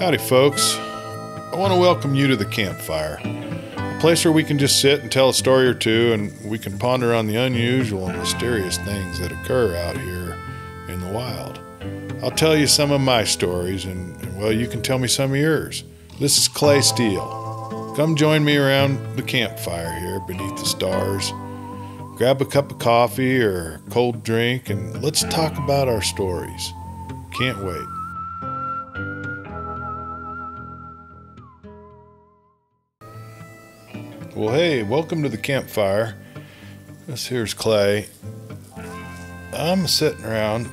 Howdy folks, I want to welcome you to the campfire, a place where we can just sit and tell a story or two and we can ponder on the unusual and mysterious things that occur out here in the wild. I'll tell you some of my stories and well, you can tell me some of yours. This is Clay Steele. Come join me around the campfire here beneath the stars. Grab a cup of coffee or a cold drink and let's talk about our stories. Can't wait. Well, hey, welcome to the campfire. This here's Clay. I'm sitting around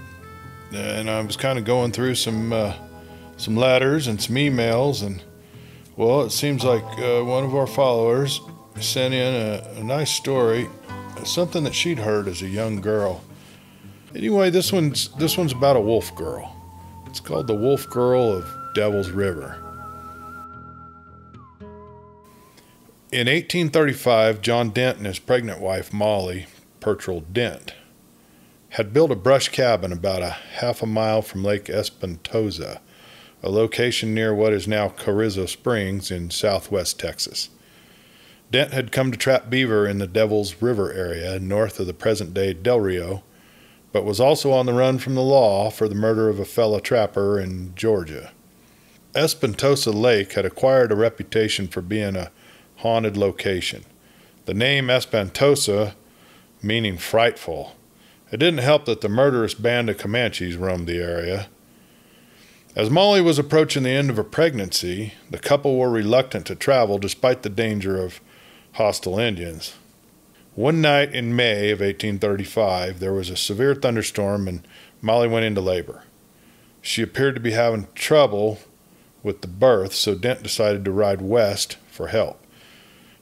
and I was kind of going through some letters and some emails, and well, it seems like one of our followers sent in a nice story, something that she'd heard as a young girl. Anyway, this one's about a wolf girl. It's called The Wolf Girl of Devil's River. In 1835, John Dent and his pregnant wife, Molly Purtrell Dent, had built a brush cabin about a half a mile from Lake Espantosa, a location near what is now Carrizo Springs in southwest Texas. Dent had come to trap beaver in the Devil's River area north of the present-day Del Rio, but was also on the run from the law for the murder of a fellow trapper in Georgia. Espantosa Lake had acquired a reputation for being a haunted location. The name Espantosa meaning frightful. It didn't help that the murderous band of Comanches roamed the area. As Molly was approaching the end of her pregnancy, the couple were reluctant to travel despite the danger of hostile Indians. One night in May of 1835, there was a severe thunderstorm and Molly went into labor. She appeared to be having trouble with the birth, so Dent decided to ride west for help.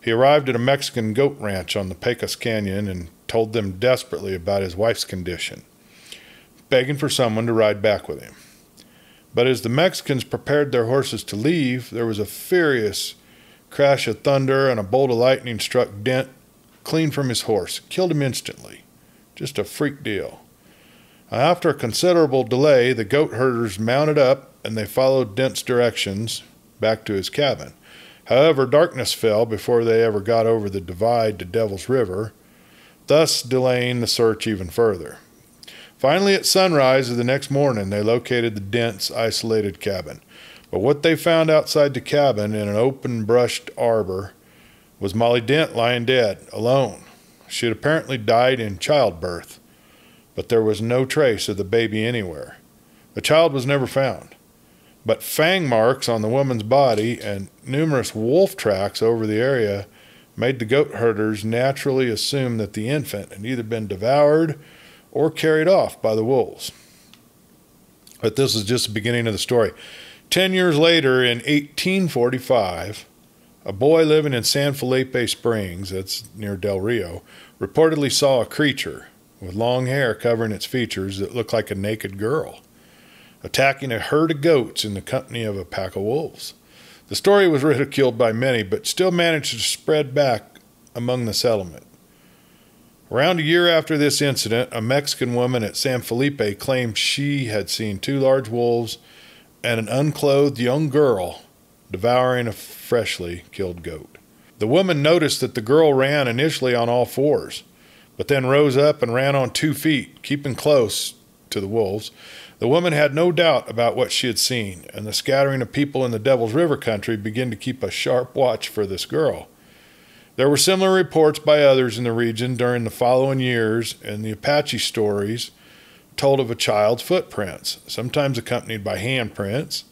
He arrived at a Mexican goat ranch on the Pecos Canyon and told them desperately about his wife's condition, begging for someone to ride back with him. But as the Mexicans prepared their horses to leave, there was a furious crash of thunder and a bolt of lightning struck Dent clean from his horse, killed him instantly. Just a freak deal. After a considerable delay, the goat herders mounted up and they followed Dent's directions back to his cabin. However, darkness fell before they ever got over the divide to Devil's River, thus delaying the search even further. Finally, at sunrise of the next morning, they located the Dent's isolated cabin. But what they found outside the cabin in an open brushed arbor was Molly Dent lying dead, alone. She had apparently died in childbirth, but there was no trace of the baby anywhere. The child was never found. But fang marks on the woman's body and numerous wolf tracks over the area made the goat herders naturally assume that the infant had either been devoured or carried off by the wolves. But this is just the beginning of the story. 10 years later, in 1845, a boy living in San Felipe Springs, that's near Del Rio, reportedly saw a creature with long hair covering its features that looked like a naked girl, attacking a herd of goats in the company of a pack of wolves. The story was ridiculed by many, but still managed to spread back among the settlement. Around a year after this incident, a Mexican woman at San Felipe claimed she had seen two large wolves and an unclothed young girl devouring a freshly killed goat. The woman noticed that the girl ran initially on all fours, but then rose up and ran on 2 feet, keeping close to the wolves. The woman had no doubt about what she had seen, and the scattering of people in the Devil's River country began to keep a sharp watch for this girl. There were similar reports by others in the region during the following years, and the Apache stories told of a child's footprints, sometimes accompanied by handprints,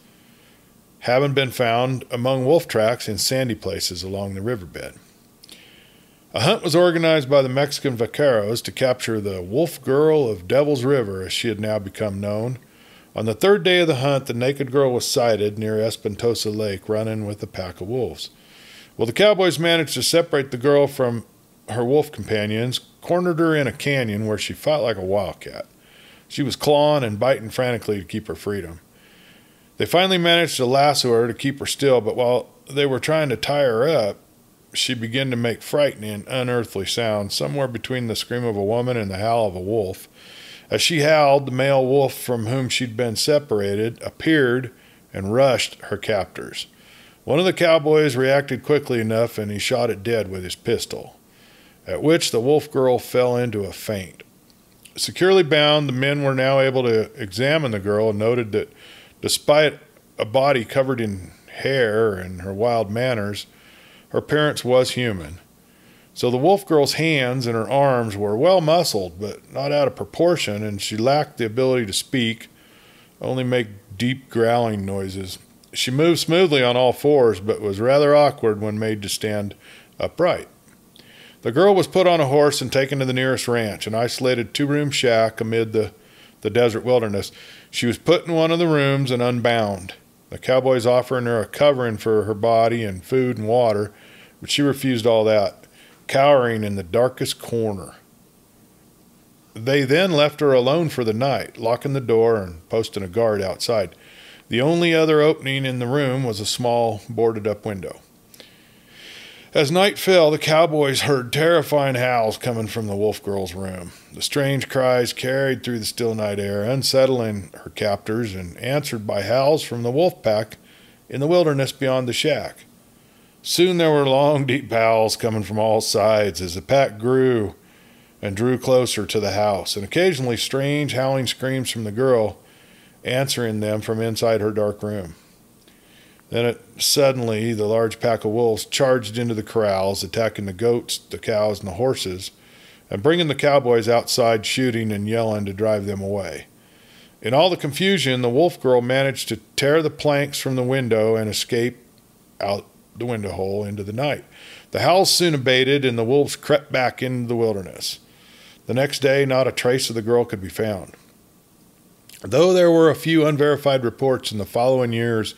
having been found among wolf tracks in sandy places along the riverbed. A hunt was organized by the Mexican vaqueros to capture the Wolf Girl of Devil's River, as she had now become known. On the third day of the hunt, the naked girl was sighted near Espantosa Lake, running with a pack of wolves. Well, the cowboys managed to separate the girl from her wolf companions, cornered her in a canyon where she fought like a wildcat. She was clawing and biting frantically to keep her freedom. They finally managed to lasso her to keep her still, but while they were trying to tie her up, she began to make frightening, unearthly sounds, somewhere between the scream of a woman and the howl of a wolf. As she howled, the male wolf from whom she'd been separated appeared and rushed her captors. One of the cowboys reacted quickly enough, and he shot it dead with his pistol, at which the wolf girl fell into a faint. Securely bound, the men were now able to examine the girl and noted that despite a body covered in hair and her wild manners, her appearance was human. So the wolf girl's hands and her arms were well muscled, but not out of proportion, and she lacked the ability to speak, only make deep growling noises. She moved smoothly on all fours, but was rather awkward when made to stand upright. The girl was put on a horse and taken to the nearest ranch, an isolated two-room shack amid the desert wilderness. She was put in one of the rooms and unbound, the cowboys offering her a covering for her body and food and water, but she refused all that, cowering in the darkest corner. They then left her alone for the night, locking the door and posting a guard outside. The only other opening in the room was a small, boarded-up window. As night fell, the cowboys heard terrifying howls coming from the wolf girl's room. The strange cries carried through the still night air, unsettling her captors, and answered by howls from the wolf pack in the wilderness beyond the shack. Soon there were long, deep howls coming from all sides as the pack grew and drew closer to the house, and occasionally strange, howling screams from the girl, answering them from inside her dark room. Then suddenly the large pack of wolves charged into the corrals, attacking the goats, the cows, and the horses, and bringing the cowboys outside shooting and yelling to drive them away. In all the confusion, the wolf girl managed to tear the planks from the window and escape out the window hole into the night. The howls soon abated, and the wolves crept back into the wilderness. The next day, not a trace of the girl could be found. Though there were a few unverified reports in the following years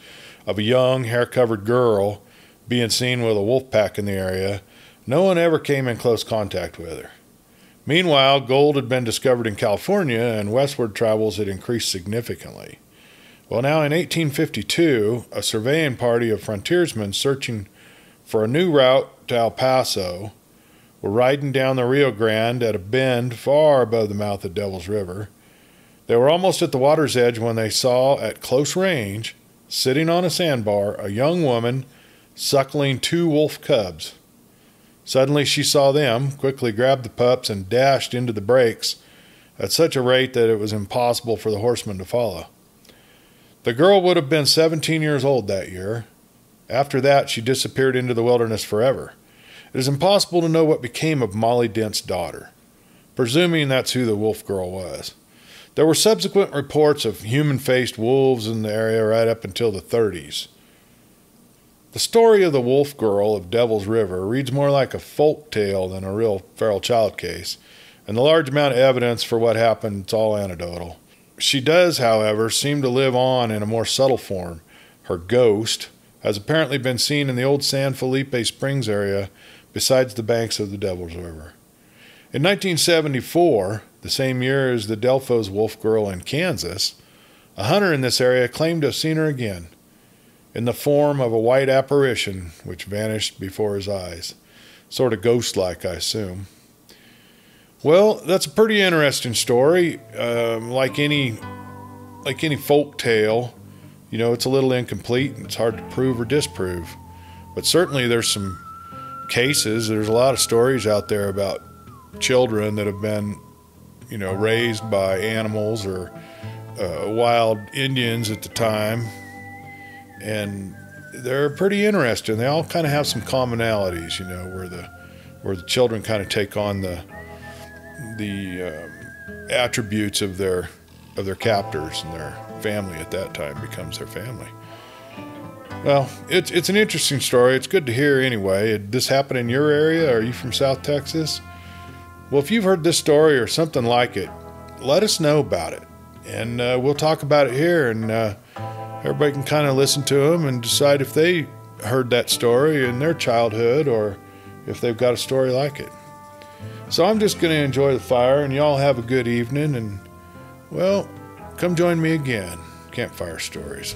of a young, hair-covered girl being seen with a wolf pack in the area, no one ever came in close contact with her. Meanwhile, gold had been discovered in California, and westward travels had increased significantly. Well, now in 1852, a surveying party of frontiersmen searching for a new route to El Paso were riding down the Rio Grande at a bend far above the mouth of Devil's River. They were almost at the water's edge when they saw, at close range, sitting on a sandbar, a young woman suckling two wolf cubs. Suddenly she saw them, quickly grabbed the pups, and dashed into the breaks at such a rate that it was impossible for the horsemen to follow. The girl would have been 17 years old that year. After that, she disappeared into the wilderness forever. It is impossible to know what became of Molly Dent's daughter, presuming that's who the wolf girl was. There were subsequent reports of human-faced wolves in the area right up until the 30s. The story of the wolf girl of Devil's River reads more like a folk tale than a real feral child case, and the large amount of evidence for what happened is all anecdotal. She does, however, seem to live on in a more subtle form. Her ghost has apparently been seen in the old San Felipe Springs area besides the banks of the Devil's River. In 1974, the same year as the Delphos wolf girl in Kansas, a hunter in this area claimed to have seen her again, in the form of a white apparition which vanished before his eyes. Sort of ghost-like, I assume. Well, that's a pretty interesting story. Like any folk tale, it's a little incomplete and it's hard to prove or disprove. But certainly there's some cases, there's a lot of stories out there about children that have been, raised by animals or wild Indians at the time. And they're pretty interesting. They all kind of have some commonalities, where the children kind of take on the attributes of their captors, and their family at that time becomes their family. Well, it's an interesting story. It's good to hear anyway. Did this happen in your area? Are you from South Texas? Well, if you've heard this story or something like it, let us know about it, and we'll talk about it here, and everybody can kind of listen to them and decide if they heard that story in their childhood or if they've got a story like it. So I'm just going to enjoy the fire, and y'all have a good evening, and, well, come join me again. Campfire Stories.